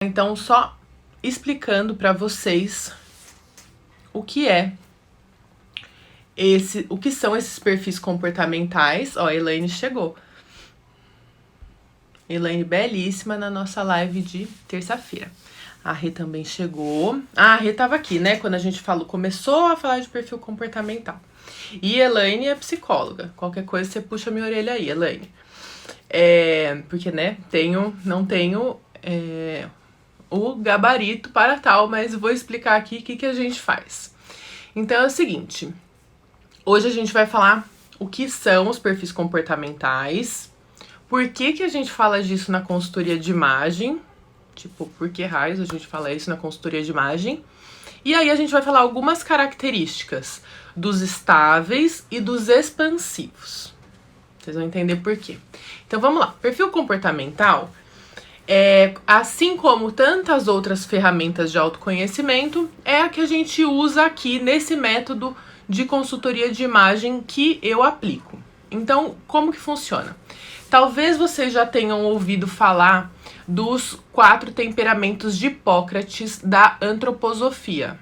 Então, só explicando para vocês o que são esses perfis comportamentais. Ó, a Elaine chegou. Elaine belíssima na nossa live de terça-feira. A Rê também chegou. Ah, a Rê tava aqui, né? Quando a gente começou a falar de perfil comportamental. E Elaine é psicóloga. Qualquer coisa você puxa minha orelha aí, Elaine. Porque, né, não tenho o gabarito para tal, mas vou explicar aqui o que a gente faz. Então é o seguinte, hoje a gente vai falar o que são os perfis comportamentais, por que a gente fala disso na consultoria de imagem, tipo, por que raios a gente fala isso na consultoria de imagem, e aí a gente vai falar algumas características dos estáveis e dos expansivos. Vocês vão entender por quê. Então vamos lá, perfil comportamental, assim como tantas outras ferramentas de autoconhecimento, é a que a gente usa aqui nesse método de consultoria de imagem que eu aplico. Então, como que funciona? Talvez vocês já tenham ouvido falar dos 4 temperamentos de Hipócrates da antroposofia.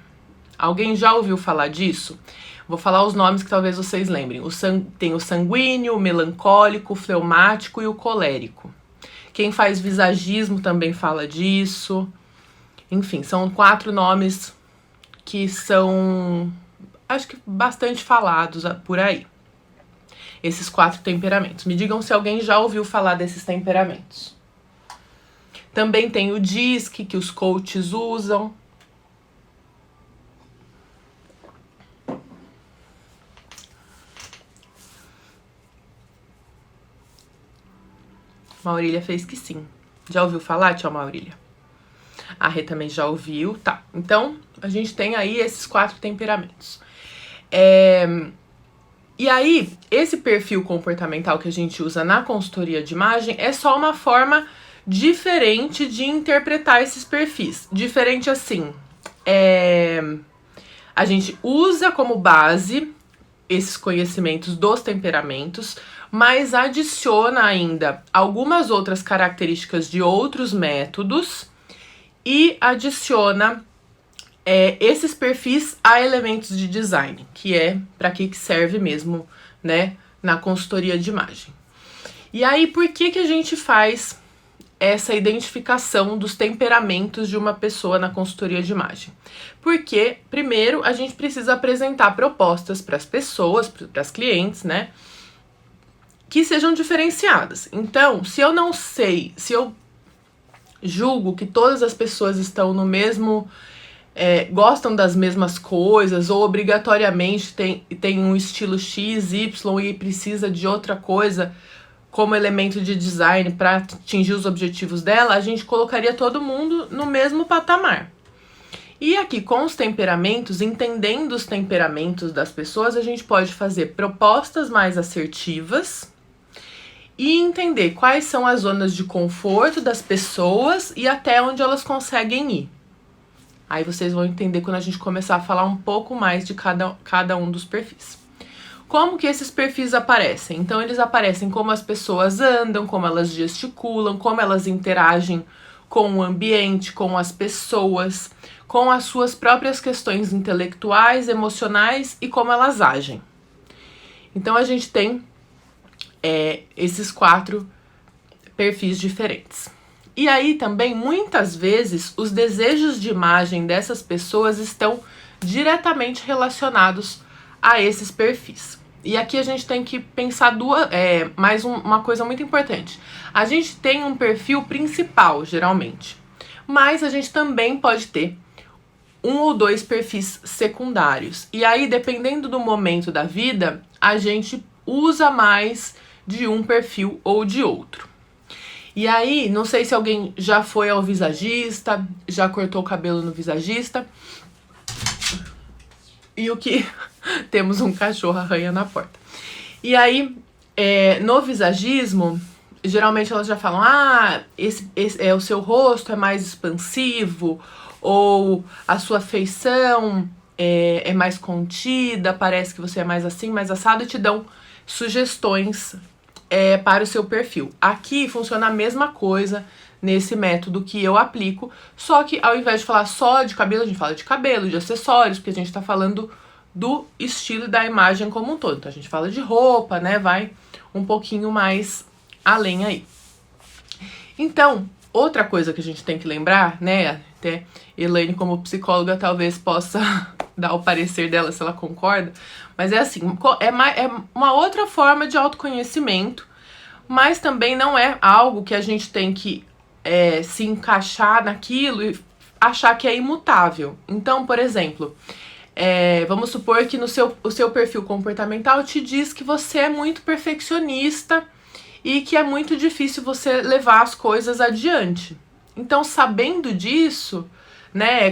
Alguém já ouviu falar disso? Vou falar os nomes que talvez vocês lembrem. Tem o sanguíneo, o melancólico, o fleumático e o colérico. Quem faz visagismo também fala disso. Enfim, são 4 nomes que são, acho que bastante falados por aí. Esses 4 temperamentos. Me digam se alguém já ouviu falar desses temperamentos. Também tem o DISC, que os coaches usam. Maurília fez que sim. Já ouviu falar, tia Maurília? A Rê também já ouviu, tá. Então, a gente tem aí esses 4 temperamentos. E aí, esse perfil comportamental que a gente usa na consultoria de imagem é só uma forma diferente de interpretar esses perfis. Diferente assim, a gente usa como base esses conhecimentos dos temperamentos, mas adiciona ainda algumas outras características de outros métodos e adiciona esses perfis a elementos de design, que é para que serve mesmo, né, na consultoria de imagem. E aí, por que a gente faz essa identificação dos temperamentos de uma pessoa na consultoria de imagem? Porque, primeiro, a gente precisa apresentar propostas para as pessoas, para as clientes, né, que sejam diferenciadas. Então, se eu não sei, se eu julgo que todas as pessoas estão no mesmo, gostam das mesmas coisas, ou obrigatoriamente tem um estilo X, Y e precisa de outra coisa como elemento de design para atingir os objetivos dela, a gente colocaria todo mundo no mesmo patamar. E aqui com os temperamentos, entendendo os temperamentos das pessoas, a gente pode fazer propostas mais assertivas e entender quais são as zonas de conforto das pessoas e até onde elas conseguem ir. Aí vocês vão entender quando a gente começar a falar um pouco mais de cada um dos perfis. Como que esses perfis aparecem? Então, eles aparecem como as pessoas andam, como elas gesticulam, como elas interagem com o ambiente, com as pessoas, com as suas próprias questões intelectuais, emocionais e como elas agem. Então, a gente tem esses 4 perfis diferentes. E aí também, muitas vezes, os desejos de imagem dessas pessoas estão diretamente relacionados a esses perfis. E aqui a gente tem que pensar mais uma coisa muito importante. A gente tem um perfil principal, geralmente, mas a gente também pode ter 1 ou 2 perfis secundários. E aí, dependendo do momento da vida, a gente usa mais de um perfil ou de outro. E aí, não sei se alguém já foi ao visagista, já cortou o cabelo no visagista. E o que... Temos um cachorro arranha na porta. E aí, no visagismo, geralmente elas já falam, o seu rosto é mais expansivo, ou a sua feição é mais contida, parece que você é mais assim, mais assado, e te dão sugestões para o seu perfil. Aqui funciona a mesma coisa nesse método que eu aplico, só que ao invés de falar só de cabelo, a gente fala de cabelo, de acessórios, porque a gente tá falando do estilo e da imagem como um todo. Então a gente fala de roupa, né, vai um pouquinho mais além aí. Então, outra coisa que a gente tem que lembrar, né, até Elaine como psicóloga talvez possa dar o parecer dela se ela concorda, mas é assim, é uma outra forma de autoconhecimento, mas também não é algo que a gente tem que se encaixar naquilo e achar que é imutável. Então, por exemplo, vamos supor que o seu perfil comportamental te diz que você é muito perfeccionista e que é muito difícil você levar as coisas adiante. Então, sabendo disso, né,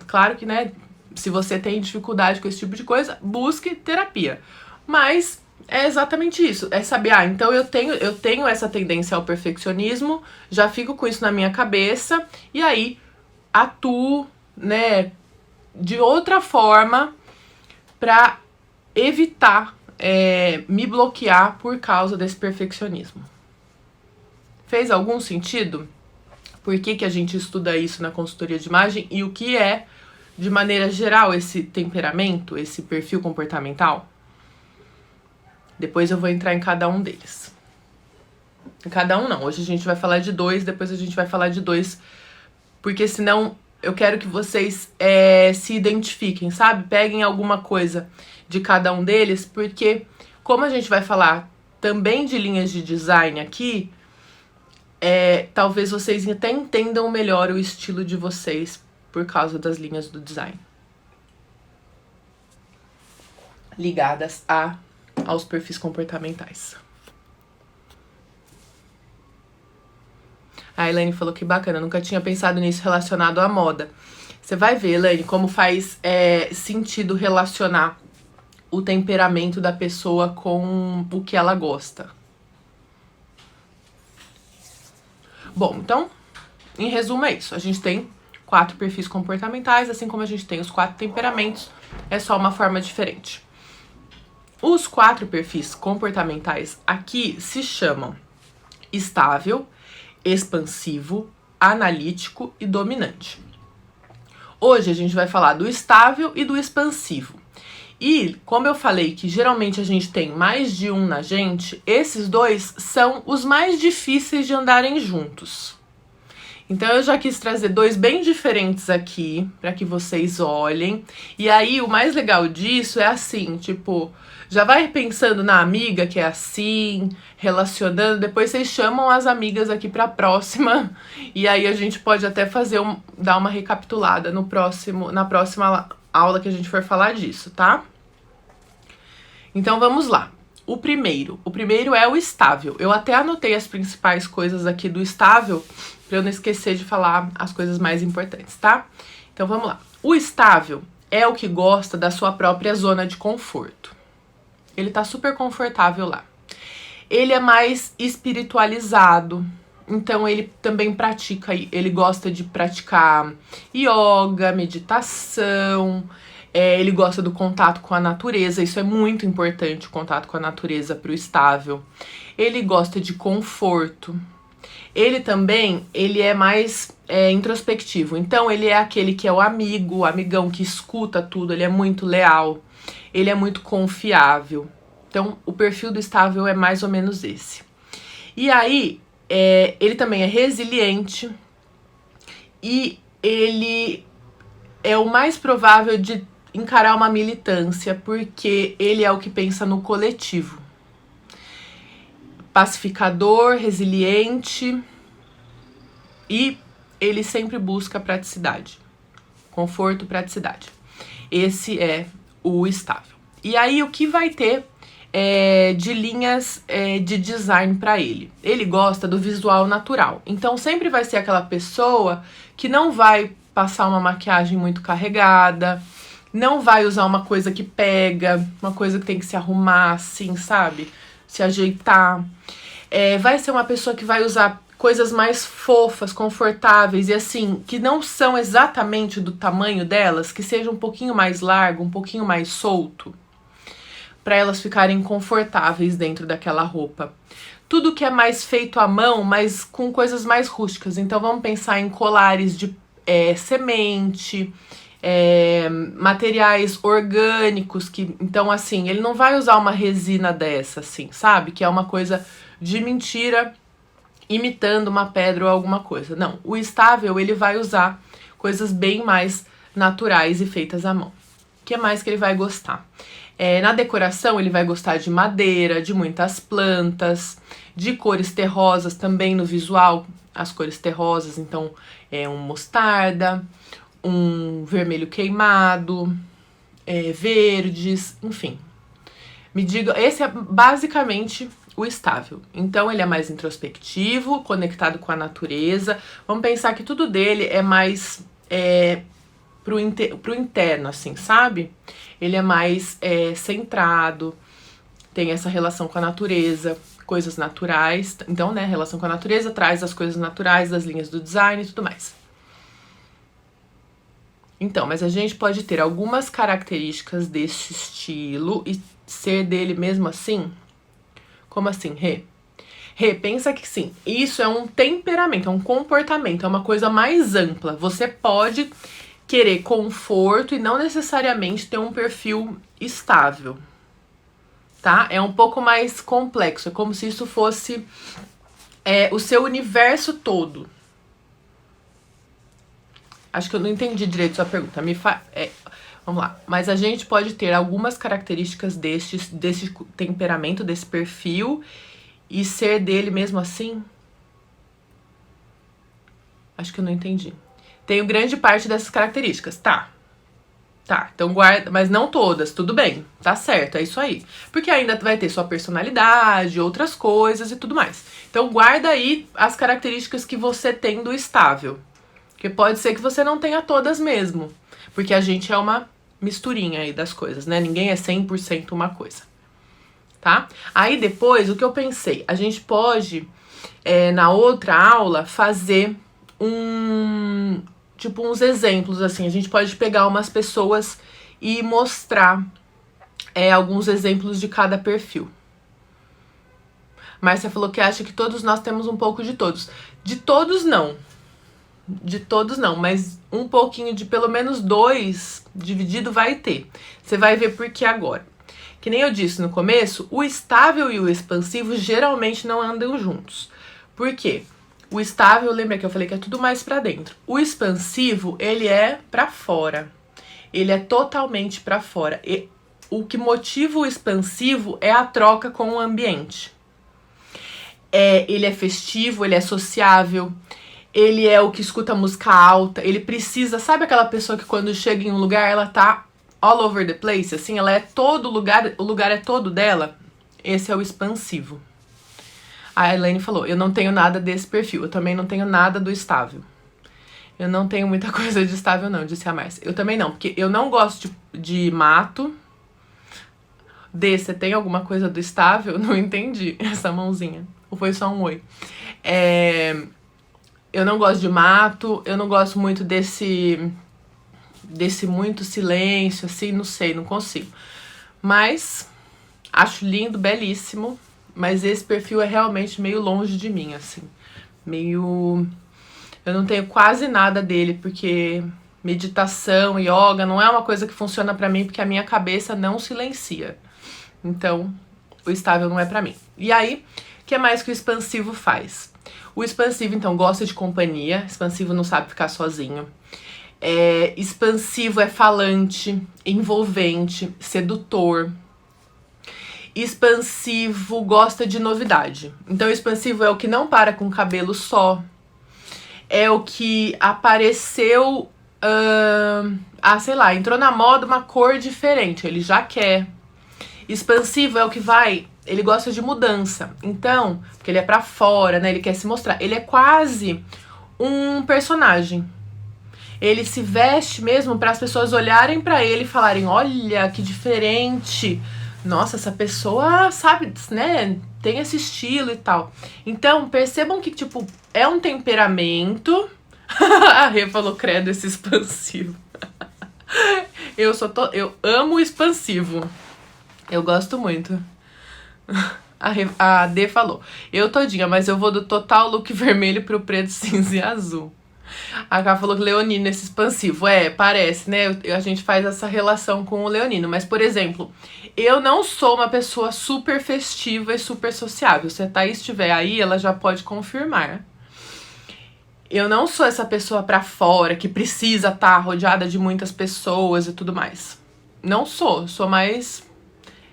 claro que, né, se você tem dificuldade com esse tipo de coisa, busque terapia. Mas é exatamente isso, é saber, então eu tenho essa tendência ao perfeccionismo, já fico com isso na minha cabeça, e aí atuo, né, de outra forma para evitar me bloquear por causa desse perfeccionismo. Fez algum sentido? Por que a gente estuda isso na consultoria de imagem e o que é, de maneira geral, esse temperamento, esse perfil comportamental? Depois eu vou entrar em cada um deles. Em cada um não, hoje a gente vai falar de 2, depois a gente vai falar de 2, porque senão eu quero que vocês se identifiquem, sabe? Peguem alguma coisa de cada um deles, porque como a gente vai falar também de linhas de design aqui, talvez vocês até entendam melhor o estilo de vocês por causa das linhas do design. Ligadas aos perfis comportamentais. A Elaine falou que bacana, nunca tinha pensado nisso relacionado à moda. Você vai ver, Elaine, como faz sentido relacionar o temperamento da pessoa com o que ela gosta. Bom, então, em resumo é isso. A gente tem 4 perfis comportamentais, assim como a gente tem os 4 temperamentos, é só uma forma diferente. Os 4 perfis comportamentais aqui se chamam estável, expansivo, analítico e dominante. Hoje a gente vai falar do estável e do expansivo. E, como eu falei que geralmente a gente tem mais de um na gente, esses 2 são os mais difíceis de andarem juntos. Então eu já quis trazer 2 bem diferentes aqui, para que vocês olhem. E aí o mais legal disso é assim, tipo, já vai pensando na amiga que é assim, relacionando, depois vocês chamam as amigas aqui pra próxima, e aí a gente pode até dar uma recapitulada na próxima aula que a gente for falar disso, tá? Então vamos lá. O primeiro é o estável. Eu até anotei as principais coisas aqui do estável, pra eu não esquecer de falar as coisas mais importantes, tá? Então vamos lá. O estável é o que gosta da sua própria zona de conforto. Ele tá super confortável lá. Ele é mais espiritualizado, então ele também ele gosta de praticar yoga, meditação, ele gosta do contato com a natureza, isso é muito importante, o contato com a natureza para o estável. Ele gosta de conforto. Ele é mais introspectivo, então ele é aquele que é o amigão que escuta tudo, ele é muito leal, ele é muito confiável. Então, o perfil do estável é mais ou menos esse. E aí, ele também é resiliente e ele é o mais provável de encarar uma militância, porque ele é o que pensa no coletivo. Pacificador, resiliente e ele sempre busca praticidade. Conforto, praticidade. Esse é o estável. E aí, o que vai ter de linhas de design para ele? Ele gosta do visual natural. Então, sempre vai ser aquela pessoa que não vai passar uma maquiagem muito carregada, não vai usar uma coisa que pega, uma coisa que tem que se arrumar, assim, sabe? Se ajeitar. Vai ser uma pessoa que vai usar coisas mais fofas, confortáveis e assim, que não são exatamente do tamanho delas, que seja um pouquinho mais largo, um pouquinho mais solto, para elas ficarem confortáveis dentro daquela roupa. tudo que é mais feito à mão, mas com coisas mais rústicas. Então vamos pensar em colares de semente, materiais orgânicos, que então assim, ele não vai usar uma resina dessa, assim, sabe? Que é uma coisa de mentira, imitando uma pedra ou alguma coisa. Não, o estável ele vai usar coisas bem mais naturais e feitas à mão. O que mais que ele vai gostar? Na decoração ele vai gostar de madeira, de muitas plantas, de cores terrosas também no visual, as cores terrosas, então um mostarda, um vermelho queimado, verdes, enfim. Me diga, esse é basicamente o estável. Então ele é mais introspectivo, conectado com a natureza. Vamos pensar que tudo dele é mais pro interno, assim, sabe? Ele é mais centrado, tem essa relação com a natureza, coisas naturais. Então, né, relação com a natureza traz as coisas naturais das linhas do design e tudo mais. Então, mas a gente pode ter algumas características desse estilo e ser dele mesmo assim? Como assim, Rê? Rê, pensa que sim, isso é um temperamento, é um comportamento, é uma coisa mais ampla. Você pode querer conforto e não necessariamente ter um perfil estável, tá? É um pouco mais complexo, é como se isso fosse o seu universo todo. Acho que eu não entendi direito sua pergunta. Vamos lá. Mas a gente pode ter algumas características desse temperamento, desse perfil, e ser dele mesmo assim? Acho que eu não entendi. Tenho grande parte dessas características. Tá, então guarda, mas não todas, tudo bem, tá certo, é isso aí. Porque ainda vai ter sua personalidade, outras coisas e tudo mais. Então guarda aí as características que você tem do estável. Porque pode ser que você não tenha todas mesmo. Porque a gente é uma misturinha aí das coisas, né? Ninguém é 100% uma coisa. Tá? Aí depois, o que eu pensei? A gente pode, na outra aula, fazer uns exemplos, assim. A gente pode pegar umas pessoas e mostrar alguns exemplos de cada perfil. Márcia falou que acha que todos nós temos um pouco de todos. De todos, não. De todos não, mas um pouquinho de pelo menos 2 dividido vai ter. Você vai ver por que agora. Que nem eu disse no começo, o estável e o expansivo geralmente não andam juntos. Por quê? O estável, lembra que eu falei que é tudo mais pra dentro. O expansivo, ele é pra fora. Ele é totalmente pra fora. E o que motiva o expansivo é a troca com o ambiente. Ele é festivo, ele é sociável. Ele é o que escuta música alta, ele precisa, sabe aquela pessoa que quando chega em um lugar, ela tá all over the place, assim, ela é todo lugar, o lugar é todo dela? Esse é o expansivo. A Elaine falou, eu não tenho nada desse perfil, eu também não tenho nada do estável. Eu não tenho muita coisa de estável não, disse a Márcia. Eu também não, porque eu não gosto de mato. Você tem alguma coisa do estável? Não entendi essa mãozinha. Ou foi só um oi? Eu não gosto de mato, eu não gosto muito desse muito silêncio, assim, não sei, não consigo. Mas acho lindo, belíssimo, mas esse perfil é realmente meio longe de mim, assim. Meio... Eu não tenho quase nada dele, porque meditação, yoga, não é uma coisa que funciona pra mim, porque a minha cabeça não silencia. Então, o estável não é pra mim. E aí, o que mais que o expansivo faz? O expansivo, então, gosta de companhia. Expansivo não sabe ficar sozinho. Expansivo é falante, envolvente, sedutor. Expansivo gosta de novidade. Então, expansivo é o que não para com cabelo só. É o que apareceu... sei lá, entrou na moda uma cor diferente. Ele já quer. Expansivo é o que vai... Ele gosta de mudança. Então, porque ele é pra fora, né? Ele quer se mostrar. Ele é quase um personagem. Ele se veste mesmo para as pessoas olharem pra ele e falarem, olha, que diferente. Nossa, essa pessoa sabe, né? Tem esse estilo e tal. Então, percebam que, tipo, é um temperamento... A Rê falou, credo, esse expansivo. Eu amo o expansivo. Eu gosto muito. A D falou, eu todinha, mas eu vou do total look vermelho pro preto, cinza e azul. A Ká falou que leonino, esse expansivo. Parece, né? A gente faz essa relação com o leonino. Mas, por exemplo, eu não sou uma pessoa super festiva e super sociável. Se a Thaís estiver aí, ela já pode confirmar. Eu não sou essa pessoa pra fora que precisa estar rodeada de muitas pessoas e tudo mais. Não sou. Sou mais...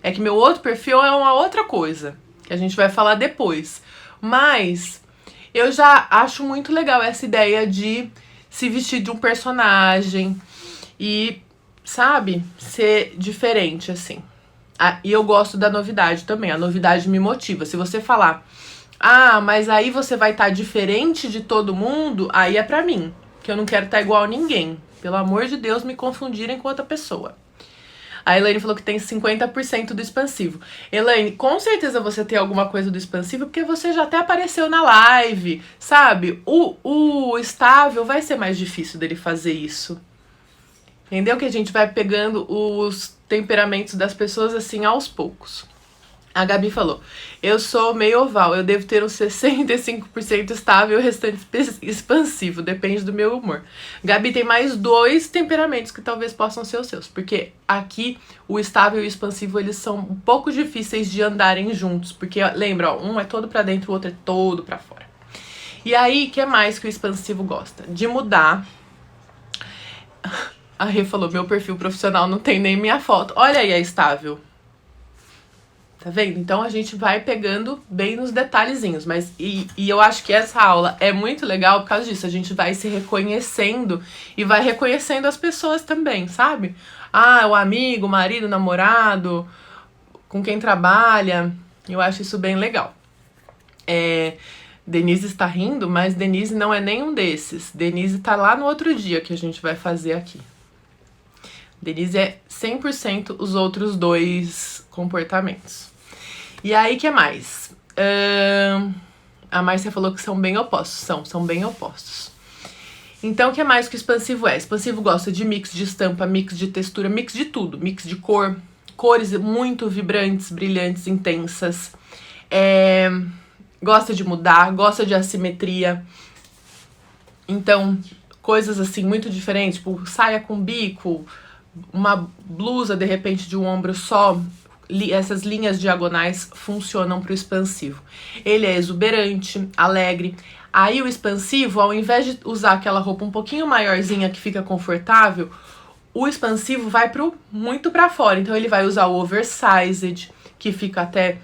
É que meu outro perfil é uma outra coisa, que a gente vai falar depois. Mas... eu já acho muito legal essa ideia de se vestir de um personagem e, sabe, ser diferente, assim. E eu gosto da novidade também, a novidade me motiva. Se você falar, mas aí você vai estar diferente de todo mundo, aí é pra mim, que eu não quero estar igual a ninguém. Pelo amor de Deus, me confundirem com outra pessoa. A Elaine falou que tem 50% do expansivo. Elaine, com certeza você tem alguma coisa do expansivo, porque você já até apareceu na live, sabe? O estável vai ser mais difícil dele fazer isso. Entendeu? Que a gente vai pegando os temperamentos das pessoas assim aos poucos. A Gabi falou, eu sou meio oval, eu devo ter uns 65% estável e o restante expansivo, depende do meu humor. Gabi tem mais 2 temperamentos que talvez possam ser os seus, porque aqui o estável e o expansivo, eles são um pouco difíceis de andarem juntos, porque lembra, ó, um é todo pra dentro, o outro é todo pra fora. E aí, o que mais que o expansivo gosta? De mudar. A Rê falou, meu perfil profissional não tem nem minha foto. Olha aí a estável. Tá vendo? Então a gente vai pegando bem nos detalhezinhos, mas e eu acho que essa aula é muito legal por causa disso, a gente vai se reconhecendo e vai reconhecendo as pessoas também, sabe? O amigo, o marido, o namorado, com quem trabalha, eu acho isso bem legal. Denise está rindo, mas Denise não é nenhum desses. Denise tá lá no outro dia que a gente vai fazer aqui. Denise é 100% os outros 2 comportamentos. E aí, o que mais? A Márcia falou que são bem opostos. São bem opostos. Então, o que mais que o expansivo é? Expansivo gosta de mix de estampa, mix de textura, mix de tudo. Mix de cor, cores muito vibrantes, brilhantes, intensas. Gosta de mudar, gosta de assimetria. Então, coisas assim muito diferentes, tipo saia com bico, uma blusa de repente de um ombro só. Essas linhas diagonais funcionam para o expansivo. Ele é exuberante, alegre. Aí o expansivo, ao invés de usar aquela roupa um pouquinho maiorzinha que fica confortável, o expansivo vai muito para fora. Então ele vai usar o oversized, que fica até...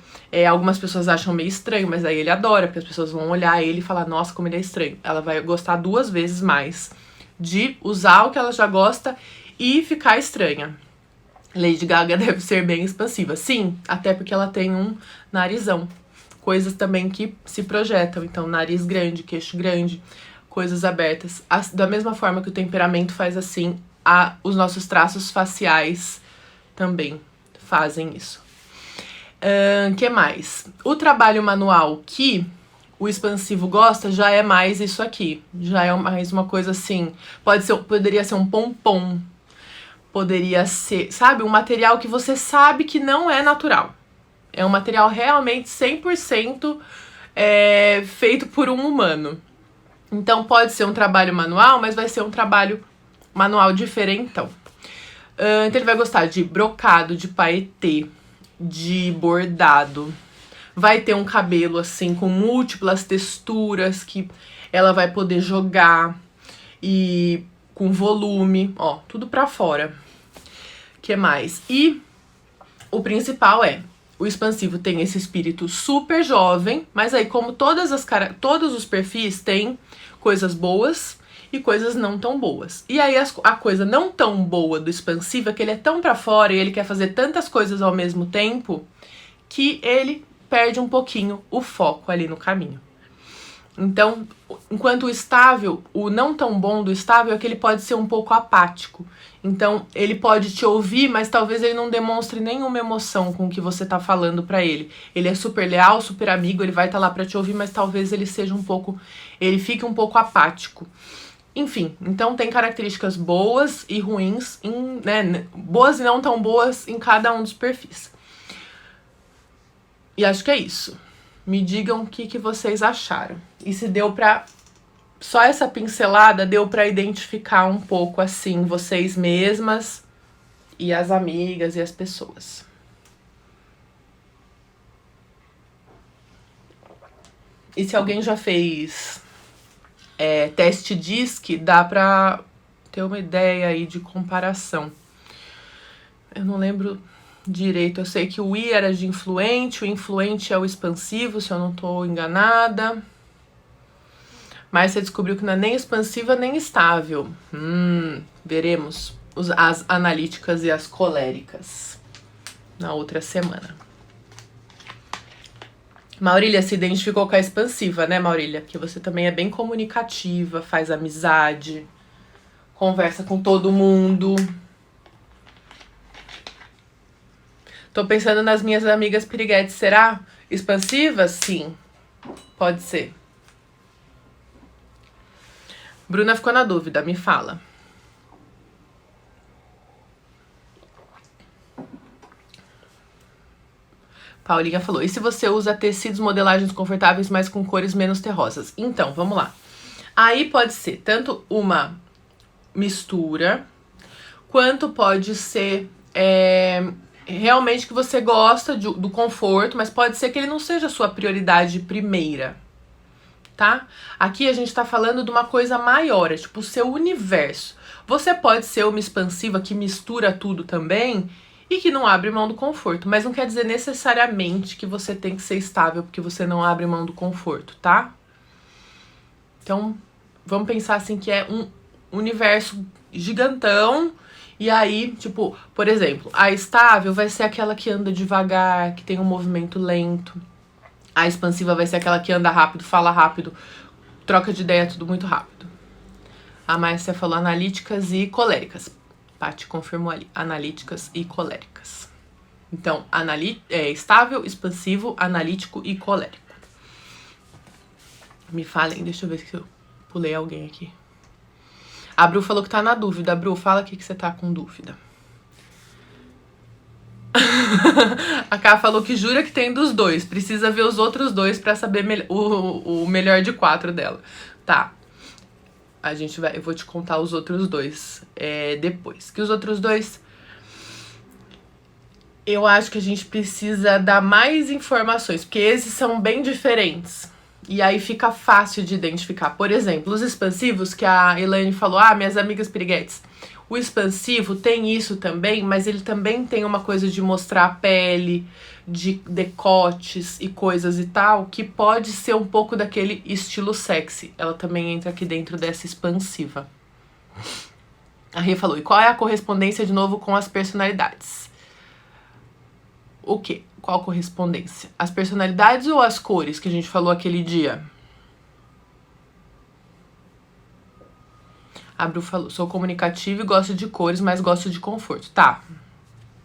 algumas pessoas acham meio estranho, mas aí ele adora, porque as pessoas vão olhar ele e falar, nossa, como ele é estranho. Ela vai gostar 2 vezes mais de usar o que ela já gosta e ficar estranha. Lady Gaga deve ser bem expansiva. Sim, até porque ela tem um narizão. Coisas também que se projetam. Então, nariz grande, queixo grande, coisas abertas. Da mesma forma que o temperamento faz assim, os nossos traços faciais também fazem isso. Que mais? O trabalho manual que o expansivo gosta já é mais isso aqui. Já é mais uma coisa assim. Poderia ser um pompom. Poderia ser, sabe, um material que você sabe que não é natural. É um material realmente 100% feito por um humano. Então pode ser um trabalho manual, mas vai ser um trabalho manual diferentão. Então ele vai gostar de brocado, de paetê, de bordado. Vai ter um cabelo assim com múltiplas texturas que ela vai poder jogar e com volume, ó, tudo pra fora. Que mais? E o principal o expansivo tem esse espírito super jovem, mas aí como todos os perfis têm coisas boas e coisas não tão boas. E aí a coisa não tão boa do expansivo é que ele é tão pra fora e ele quer fazer tantas coisas ao mesmo tempo que ele perde um pouquinho o foco ali no caminho. Então, enquanto o estável, o não tão bom do estável é que ele pode ser um pouco apático. Então, ele pode te ouvir, mas talvez ele não demonstre nenhuma emoção com o que você tá falando pra ele. Ele é super leal, super amigo, ele vai estar lá pra te ouvir, mas talvez ele seja ele fique um pouco apático. Enfim, então tem características boas e ruins, boas e não tão boas em cada um dos perfis. E acho que é isso. Me digam o que vocês acharam. E se deu pra... Só essa pincelada deu pra identificar um pouco, assim, vocês mesmas e as amigas e as pessoas. E se alguém já fez teste DISC, dá pra ter uma ideia aí de comparação. Eu não lembro direito, eu sei que o I era de influente, o influente é o expansivo, se eu não tô enganada. Mas você descobriu que não é nem expansiva nem estável. Veremos as analíticas e as coléricas na outra semana. Maurília se identificou com a expansiva, né, Maurília? Que você também é bem comunicativa, faz amizade, conversa com todo mundo. Tô pensando nas minhas amigas piriguetes. Será expansiva? Sim, pode ser. Bruna ficou na dúvida, me fala. Paulinha falou, e se você usa tecidos, modelagens confortáveis, mas com cores menos terrosas? Então, vamos lá. Aí pode ser tanto uma mistura, quanto pode ser realmente que você gosta do conforto, mas pode ser que ele não seja a sua prioridade primeira, tá? Aqui a gente tá falando de uma coisa maior, é tipo o seu universo. Você pode ser uma expansiva que mistura tudo também e que não abre mão do conforto, mas não quer dizer necessariamente que você tem que ser estável porque você não abre mão do conforto, tá? Então, vamos pensar assim que é um universo gigantão. E aí, tipo, por exemplo, a estável vai ser aquela que anda devagar, que tem um movimento lento. A expansiva vai ser aquela que anda rápido, fala rápido, troca de ideia, tudo muito rápido. A Márcia falou analíticas e coléricas. Paty confirmou ali, analíticas e coléricas. Então, estável, expansivo, analítico e colérico. Me falem, deixa eu ver se eu pulei alguém aqui. A Bru falou que tá na dúvida. Bru, fala aqui que você tá com dúvida. A Ká falou que jura que tem dos dois. Precisa ver os outros dois pra saber o melhor de 4 dela. Tá. Eu vou te contar os outros dois depois. Que os outros dois... Eu acho que a gente precisa dar mais informações. Porque esses são bem diferentes. E aí fica fácil de identificar. Por exemplo, os expansivos, que a Elaine falou, minhas amigas piriguetes. O expansivo tem isso também, mas ele também tem uma coisa de mostrar a pele, de decotes e coisas e tal, que pode ser um pouco daquele estilo sexy. Ela também entra aqui dentro dessa expansiva. A Rê falou, e qual é a correspondência de novo com as personalidades? O quê? Qual correspondência? As personalidades ou as cores que a gente falou aquele dia? A Bru falou, sou comunicativa e gosto de cores, mas gosto de conforto. Tá,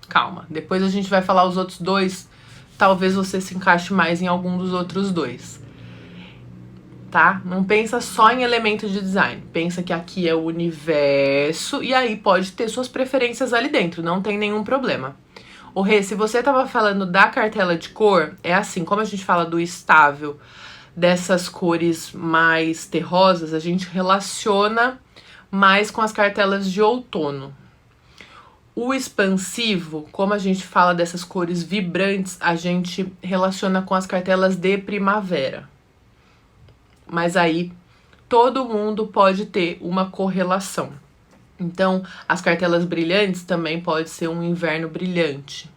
calma. Depois a gente vai falar os outros dois. Talvez você se encaixe mais em algum dos outros dois. Tá? Não pensa só em elemento de design. Pensa que aqui é o universo e aí pode ter suas preferências ali dentro. Não tem nenhum problema. O Rê, se você tava falando da cartela de cor, é assim, como a gente fala do estável, dessas cores mais terrosas, a gente relaciona mais com as cartelas de outono. O expansivo, como a gente fala dessas cores vibrantes, a gente relaciona com as cartelas de primavera. Mas aí, todo mundo pode ter uma correlação. Então, as cartelas brilhantes também pode ser um inverno brilhante.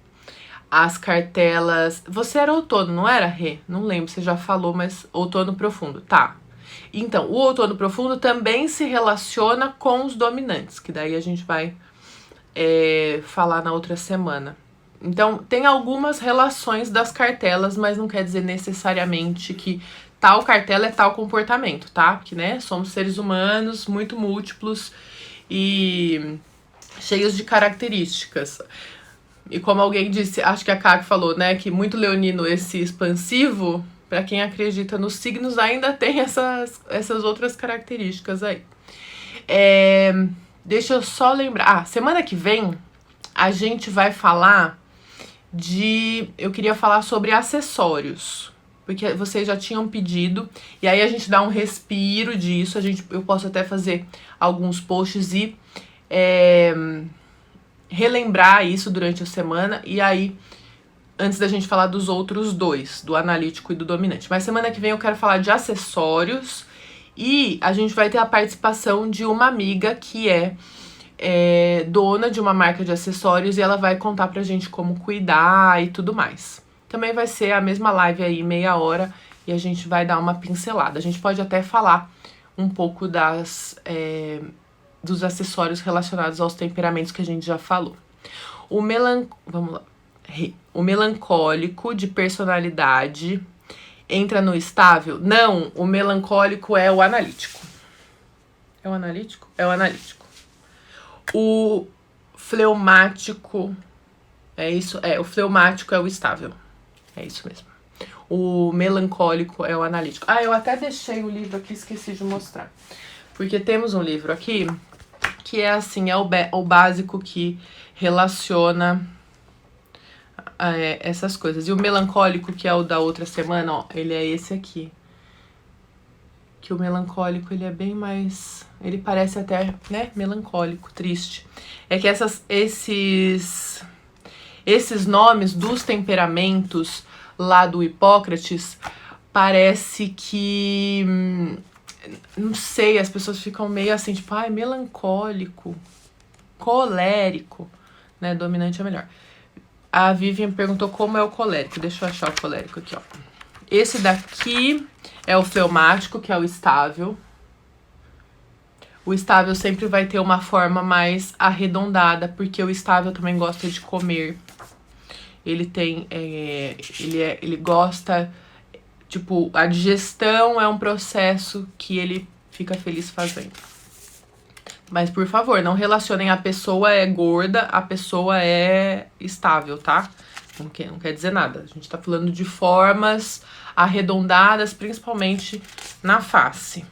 As cartelas... Você era outono, não era, Rê? Não lembro, você já falou, mas outono profundo. Tá. Então, o outono profundo também se relaciona com os dominantes, que daí a gente vai falar na outra semana. Então, tem algumas relações das cartelas, mas não quer dizer necessariamente que tal cartela é tal comportamento, tá? Porque, né, somos seres humanos muito múltiplos e cheios de características. E como alguém disse, acho que a Kaki falou, né, que muito leonino esse expansivo, pra quem acredita nos signos, ainda tem essas outras características aí. Deixa eu só lembrar. Semana que vem a gente vai falar eu queria falar sobre acessórios, porque vocês já tinham pedido, e aí a gente dá um respiro disso, eu posso até fazer alguns posts e relembrar isso durante a semana, e aí, antes da gente falar dos outros dois, do analítico e do dominante. Mas semana que vem eu quero falar de acessórios, e a gente vai ter a participação de uma amiga que é dona de uma marca de acessórios, e ela vai contar pra gente como cuidar e tudo mais. Também vai ser a mesma live aí, meia hora, e a gente vai dar uma pincelada. A gente pode até falar um pouco dos acessórios relacionados aos temperamentos que a gente já falou. Vamos lá. O melancólico de personalidade entra no estável? Não, o melancólico é o analítico. É o analítico? É o analítico. O fleumático, o fleumático é o estável. É isso mesmo. O melancólico é o analítico. Ah, eu até deixei o livro aqui, esqueci de mostrar. Porque temos um livro aqui que é assim, o básico que relaciona essas coisas. E o melancólico, que é o da outra semana, ó, ele é esse aqui. Que o melancólico, ele é bem mais... Ele parece até, né, melancólico, triste. É que esses nomes dos temperamentos lá do Hipócrates, parece que... não sei, as pessoas ficam meio assim, tipo, melancólico, colérico, né, dominante é melhor. A Vivian perguntou como é o colérico. Deixa eu achar o colérico aqui, ó. Esse daqui é o fleumático, que é o estável. O estável sempre vai ter uma forma mais arredondada, porque o estável também gosta de comer. Ele tem, ele gosta, tipo, a digestão é um processo que ele fica feliz fazendo. Mas, por favor, não relacionem a pessoa é gorda, a pessoa é estável, tá? Não quer dizer nada. A gente tá falando de formas arredondadas, principalmente na face.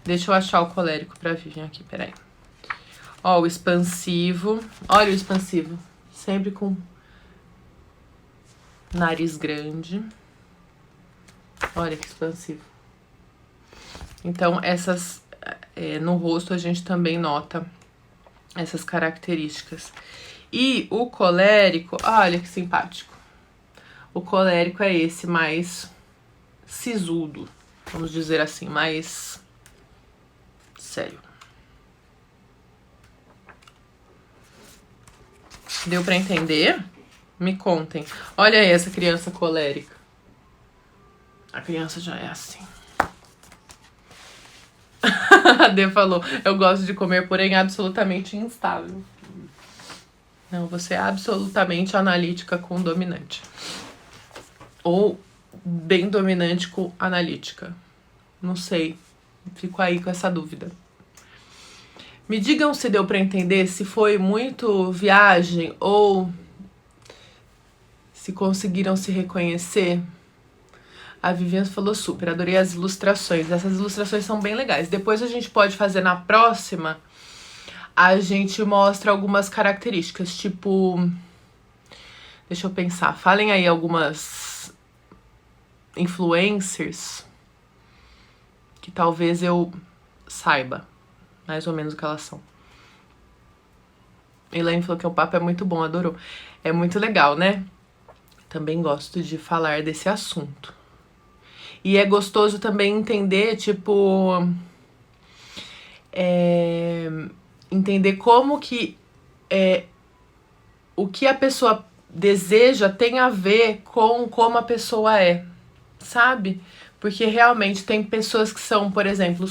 Deixa eu achar o colérico pra Vivian aqui, peraí. Ó, o expansivo. Olha o expansivo. Sempre com nariz grande. Olha que expansivo. Então, no rosto a gente também nota essas características. E o colérico, olha que simpático. O colérico é esse mais sisudo, vamos dizer assim, mais sério. Deu pra entender? Me contem. Olha aí essa criança colérica. A criança já é assim. A Dê falou, eu gosto de comer, porém absolutamente instável. Não, você é absolutamente analítica com dominante. Ou bem dominante com analítica. Não sei. Fico aí com essa dúvida. Me digam se deu pra entender, se foi muito viagem ou se conseguiram se reconhecer. A Vivian falou super, adorei as ilustrações. Essas ilustrações são bem legais. Depois a gente pode fazer na próxima, a gente mostra algumas características, tipo... Deixa eu pensar, falem aí algumas influencers que talvez eu saiba mais ou menos o que elas são. Elaine falou que o papo é muito bom, adorou. É muito legal, né? Também gosto de falar desse assunto. E é gostoso também entender, tipo... entender como que o que a pessoa deseja tem a ver com como a pessoa é, sabe? Porque realmente tem pessoas que são, por exemplo,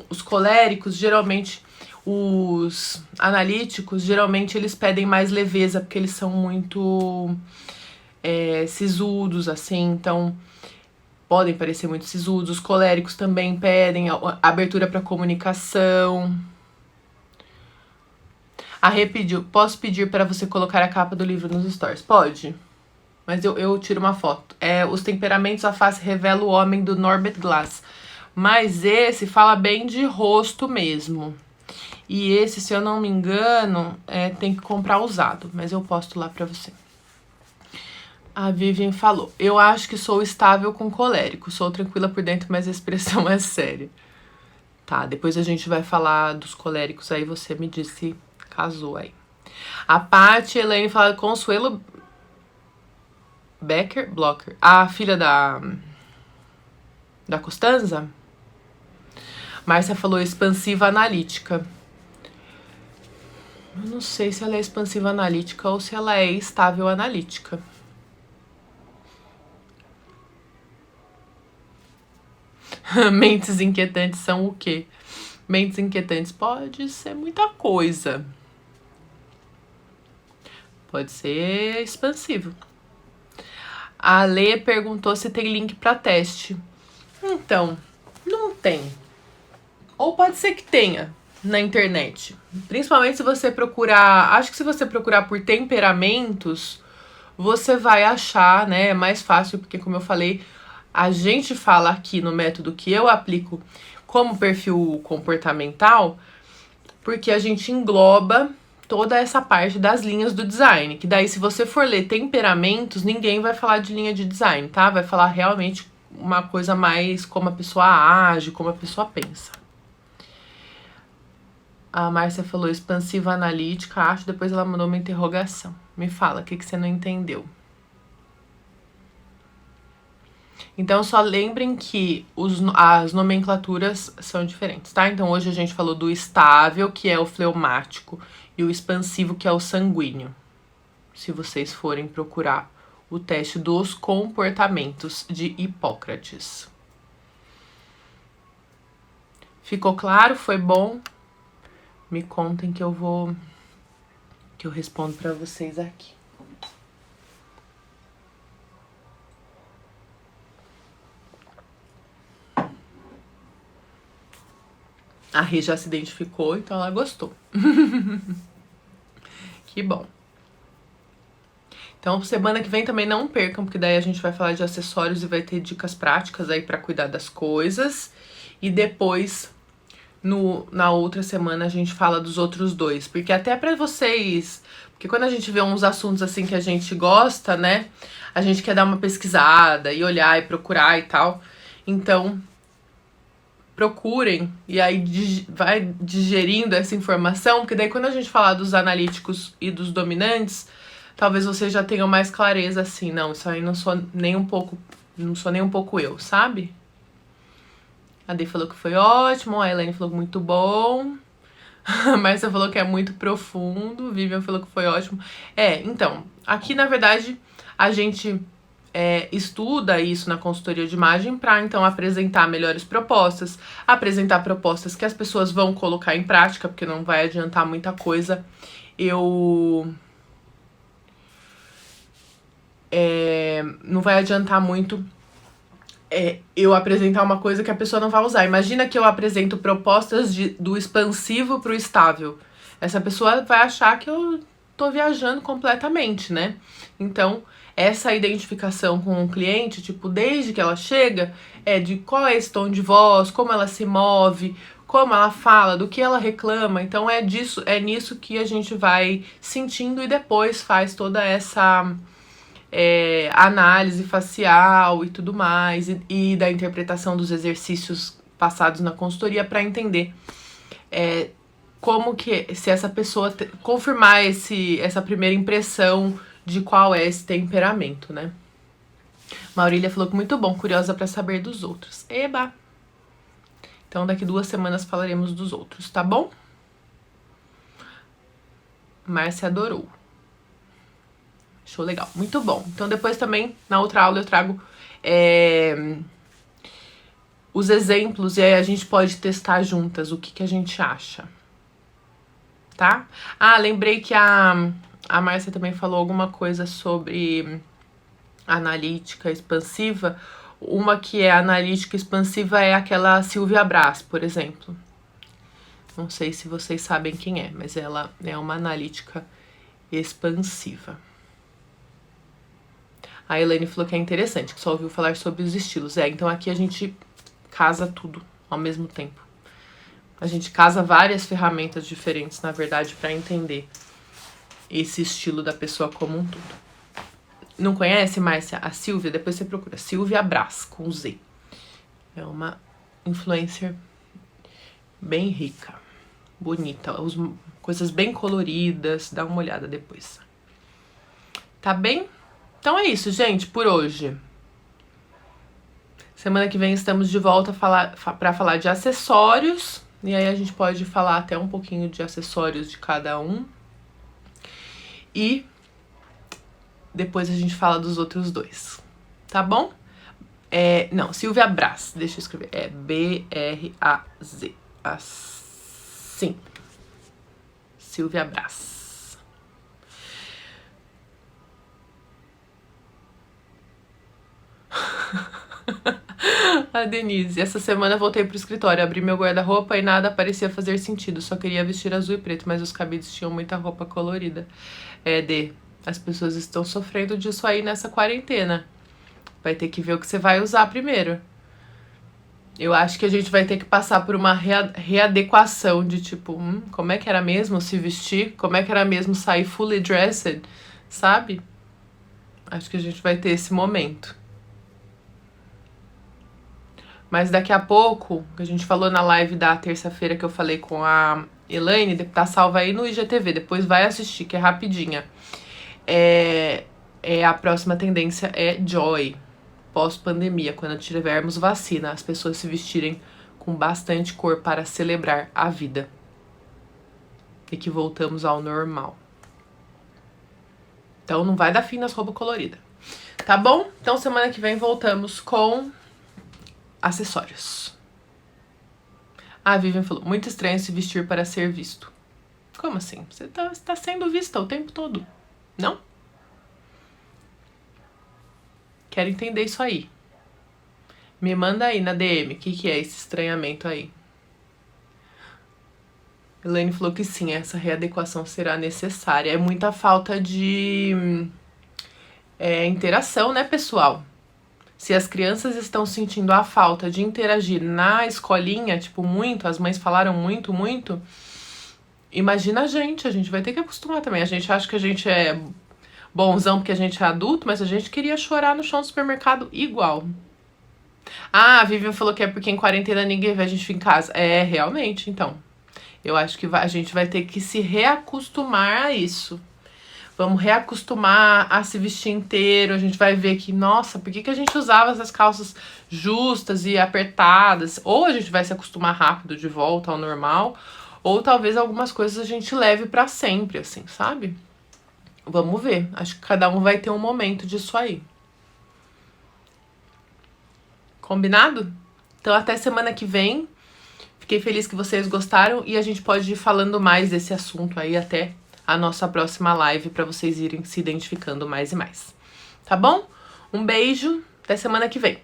os coléricos, geralmente, os analíticos, geralmente eles pedem mais leveza, porque eles são muito sisudos, assim, então... podem parecer muito sisudos. Os coléricos também pedem abertura para comunicação. A Rê pediu, posso pedir para você colocar a capa do livro nos stories? Pode, mas eu tiro uma foto. Os temperamentos, a face revela o homem, do Norbert Glass. Mas esse fala bem de rosto mesmo. E esse, se eu não me engano, tem que comprar usado, mas eu posto lá para você. A Vivian falou, eu acho que sou estável com colérico, sou tranquila por dentro, mas a expressão é séria. Tá, depois a gente vai falar dos coléricos, aí você me diz se casou aí. A Paty Elaine fala, Consuelo Blocker, a filha da Costanza? Márcia falou expansiva analítica. Eu não sei se ela é expansiva analítica ou se ela é estável analítica. Mentes inquietantes são o quê? Mentes inquietantes pode ser muita coisa. Pode ser expansivo. A Lê perguntou se tem link para teste. Então, não tem. Ou pode ser que tenha na internet. Principalmente se você procurar... Acho que se você procurar por temperamentos, você vai achar, né? É mais fácil, porque como eu falei, a gente fala aqui no método que eu aplico como perfil comportamental, porque a gente engloba toda essa parte das linhas do design. Que daí, se você for ler temperamentos, ninguém vai falar de linha de design, tá? Vai falar realmente uma coisa mais como a pessoa age, como a pessoa pensa. A Márcia falou expansiva analítica, acho, depois ela mandou uma interrogação. Me fala, o que você não entendeu? Então, só lembrem que as nomenclaturas são diferentes, tá? Então, hoje a gente falou do estável, que é o fleumático, e o expansivo, que é o sanguíneo. Se vocês forem procurar o teste dos comportamentos de Hipócrates. Ficou claro? Foi bom? Me contem que eu respondo pra vocês aqui. A Rê já se identificou, então ela gostou. Que bom. Então, semana que vem também não percam, porque daí a gente vai falar de acessórios e vai ter dicas práticas aí pra cuidar das coisas. E depois, na outra semana, a gente fala dos outros dois. Porque até pra vocês... Porque quando a gente vê uns assuntos assim que a gente gosta, né? A gente quer dar uma pesquisada e olhar e procurar e tal. Então... procurem e aí vai digerindo essa informação, porque daí quando a gente falar dos analíticos e dos dominantes, talvez vocês já tenham mais clareza assim, não, isso aí não sou nem um pouco eu, sabe? A Dei falou que foi ótimo, a Elaine falou que muito bom, a Márcia falou que é muito profundo, Vivian falou que foi ótimo. Então, aqui na verdade a gente... estuda isso na consultoria de imagem para então apresentar melhores propostas, apresentar propostas que as pessoas vão colocar em prática, porque não vai adiantar muita coisa não vai adiantar muito eu apresentar uma coisa que a pessoa não vai usar. Imagina que eu apresento propostas do expansivo pro estável. Essa pessoa vai achar que eu tô viajando completamente, né? Então, essa identificação com o cliente, tipo, desde que ela chega, de qual é esse tom de voz, como ela se move, como ela fala, do que ela reclama. Então, é nisso que a gente vai sentindo e depois faz toda essa... análise facial e tudo mais, e da interpretação dos exercícios passados na consultoria para entender como que, se essa pessoa confirmar essa primeira impressão de qual é esse temperamento, né? Maurília falou que muito bom, curiosa para saber dos outros. Eba! Então daqui 2 semanas falaremos dos outros, tá bom? Márcia adorou. Show legal, muito bom. Então depois também, na outra aula, eu trago os exemplos e aí a gente pode testar juntas o que a gente acha. Tá? Lembrei que a Márcia também falou alguma coisa sobre analítica expansiva. Uma que é analítica expansiva é aquela Silvia Brás, por exemplo. Não sei se vocês sabem quem é, mas ela é uma analítica expansiva. A Elaine falou que é interessante, que só ouviu falar sobre os estilos. Então aqui a gente casa tudo ao mesmo tempo. A gente casa várias ferramentas diferentes, na verdade, para entender esse estilo da pessoa como um todo. Não conhece, Márcia? A Silvia, depois você procura. Silvia Brás, com Z. É uma influencer bem rica, bonita, coisas bem coloridas. Dá uma olhada depois. Tá bem? Então é isso, gente, por hoje. Semana que vem estamos de volta para falar de acessórios. E aí a gente pode falar até um pouquinho de acessórios de cada um. E depois a gente fala dos outros dois. Tá bom? Não, Silvia Brás. Deixa eu escrever. É B-R-A-Z. Assim. Silvia Brás. A Denise, essa semana voltei pro escritório, abri meu guarda-roupa e nada parecia fazer sentido, só queria vestir azul e preto, mas os cabides tinham muita roupa colorida. As pessoas estão sofrendo disso aí nessa quarentena. Vai ter que ver o que você vai usar primeiro. Eu acho que a gente vai ter que passar por uma readequação de tipo, como é que era mesmo se vestir? Como é que era mesmo sair fully dressed? Sabe? Acho que a gente vai ter esse momento. Mas daqui a pouco, que a gente falou na live da terça-feira que eu falei com a Elaine, tá salva aí no IGTV, depois vai assistir, que é rapidinha. A próxima tendência é Joy, pós-pandemia, quando tivermos vacina, as pessoas se vestirem com bastante cor para celebrar a vida. E que voltamos ao normal. Então não vai dar fim nas roupas coloridas. Tá bom? Então semana que vem voltamos com acessórios. A Vivian falou, muito estranho se vestir para ser visto. Como assim? Você tá sendo vista o tempo todo. Não? Quero entender isso aí. Me manda aí na DM o que é esse estranhamento aí. Elaine falou que sim, essa readequação será necessária. É muita falta de interação, né, pessoal? Se as crianças estão sentindo a falta de interagir na escolinha, tipo, muito, as mães falaram muito, imagina a gente vai ter que acostumar também. A gente acha que a gente é bonzão porque a gente é adulto, mas a gente queria chorar no chão do supermercado igual. Ah, a Vivian falou que é porque em quarentena ninguém vê a gente em casa. É, realmente, então. Eu acho que a gente vai ter que se reacostumar a isso. Vamos reacostumar a se vestir inteiro. A gente vai ver que, nossa, por que a gente usava essas calças justas e apertadas? Ou a gente vai se acostumar rápido de volta ao normal, ou talvez algumas coisas a gente leve pra sempre, assim, sabe? Vamos ver. Acho que cada um vai ter um momento disso aí. Combinado? Então até semana que vem. Fiquei feliz que vocês gostaram e a gente pode ir falando mais desse assunto aí até a nossa próxima live para vocês irem se identificando mais e mais. Tá bom? Um beijo, até semana que vem.